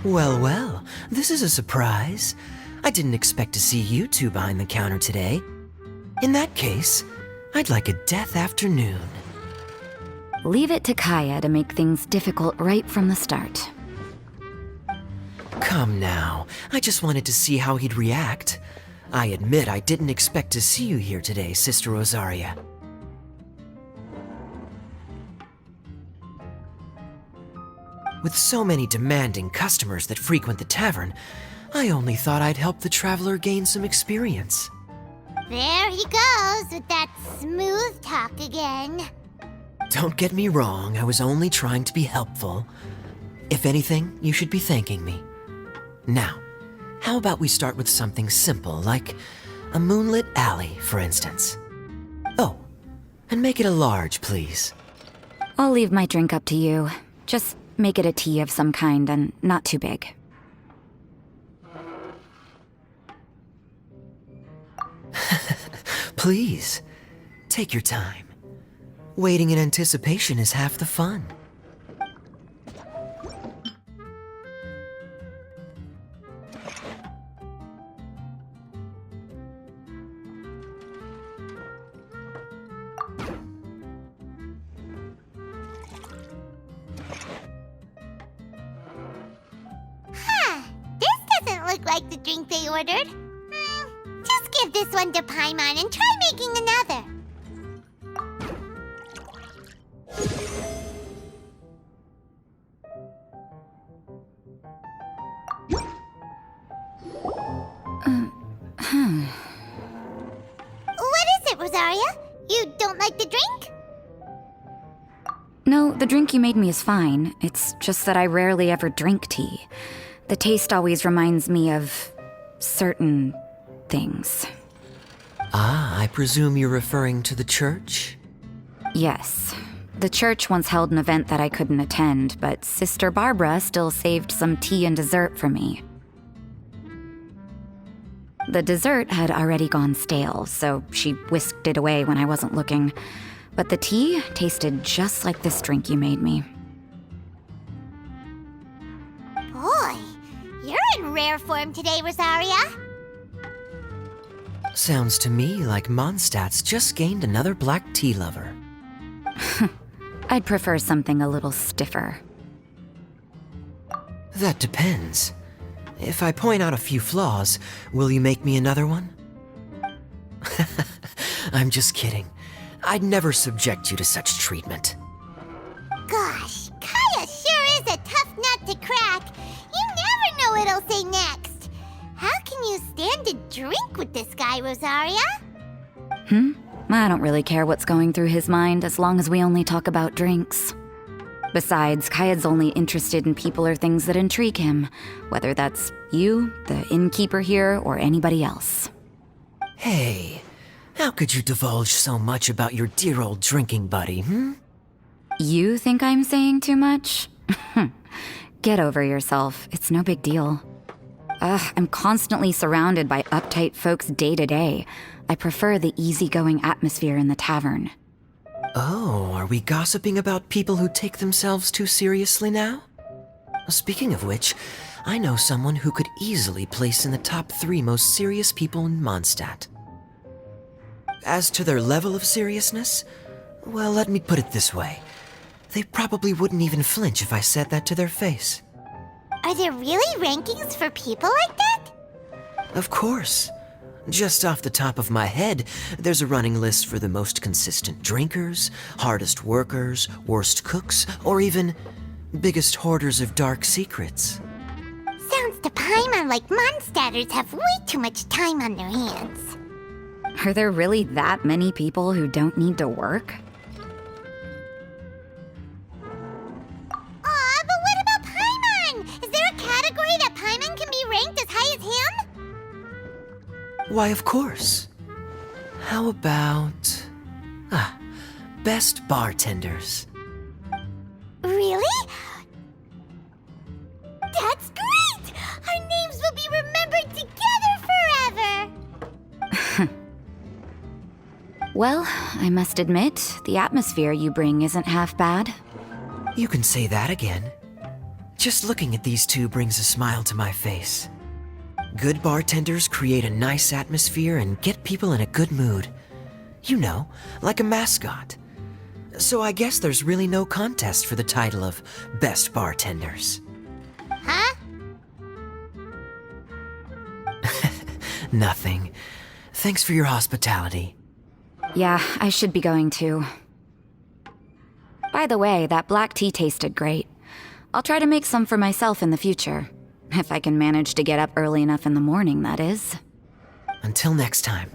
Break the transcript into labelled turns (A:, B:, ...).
A: Well, well, this is a surprise. I didn't expect to see you two behind the counter today. In that case, I'd like a death afternoon.
B: Leave it to Kaeya to make things difficult right from the start.
A: Come now, I just wanted to see how he'd react. I admit I didn't expect to see you here today, Sister Rosaria. With so many demanding customers that frequent the tavern, I only thought I'd help the traveler gain some experience.
C: There he goes with that smooth talk again.
A: Don't get me wrong, I was only trying to be helpful. If anything, you should be thanking me. Now, how about we start with something simple, like a moonlit alley, for instance? Oh, and make it a large, please.
B: I'll leave my drink up to you. Just make it a tea of some kind and not too big.
A: Please, take your time. Waiting in anticipation is half the fun.
C: This doesn't look like the drink they ordered. Just give this one to Paimon and try making another. What is it, Rosaria? You don't like the drink?
B: No, the drink you made me is fine. It's just that I rarely ever drink tea. The taste always reminds me of certain things.
A: Ah, I presume you're referring to the church?
B: Yes. The church once held an event that I couldn't attend, but Sister Barbara still saved some tea and dessert for me. The dessert had already gone stale, so she whisked it away when I wasn't looking. But the tea tasted just like this drink you made me.
C: Boy, you're in rare form today, Rosaria.
A: Sounds to me like Mondstadt's just gained another black tea lover.
B: I'd prefer something a little stiffer.
A: That depends. If I point out a few flaws, will you make me another one? I'm just kidding. I'd never subject you to such treatment.
C: Gosh, Kaeya sure is a tough nut to crack. You never know what he'll say next. How can you stand to drink with this guy, Rosaria?
B: I don't really care what's going through his mind as long as we only talk about drinks. Besides, Kaeya's only interested in people or things that intrigue him, whether that's you, the innkeeper here, or anybody else.
A: Hey, how could you divulge so much about your dear old drinking buddy,
B: You think I'm saying too much? Get over yourself. It's no big deal. I'm constantly surrounded by uptight folks day to day. I prefer the easygoing atmosphere in the tavern.
A: Oh, are we gossiping about people who take themselves too seriously now? Speaking of which, I know someone who could easily place in the top 3 most serious people in Mondstadt. As to their level of seriousness, well, let me put it this way. They probably wouldn't even flinch if I said that to their face.
C: Are there really rankings for people like that?
A: Of course. Just off the top of my head, there's a running list for the most consistent drinkers, hardest workers, worst cooks, or even biggest hoarders of dark secrets.
C: Sounds to Paimon like Mondstadters have way too much time on their hands.
B: Are there really that many people who don't need to work?
C: Aw, but what about Paimon? Is there a category that Paimon can be ranked as high as him?
A: Why, of course. How about... best bartenders.
C: Really? That's great! Our names will be remembered together forever!
B: Well, I must admit, the atmosphere you bring isn't half bad.
A: You can say that again. Just looking at these two brings a smile to my face. Good bartenders create a nice atmosphere and get people in a good mood. You know, like a mascot. So I guess there's really no contest for the title of Best Bartenders.
C: Huh?
A: Nothing. Thanks for your hospitality.
B: Yeah, I should be going too. By the way, that black tea tasted great. I'll try to make some for myself in the future. If I can manage to get up early enough in the morning, that is.
A: Until next time.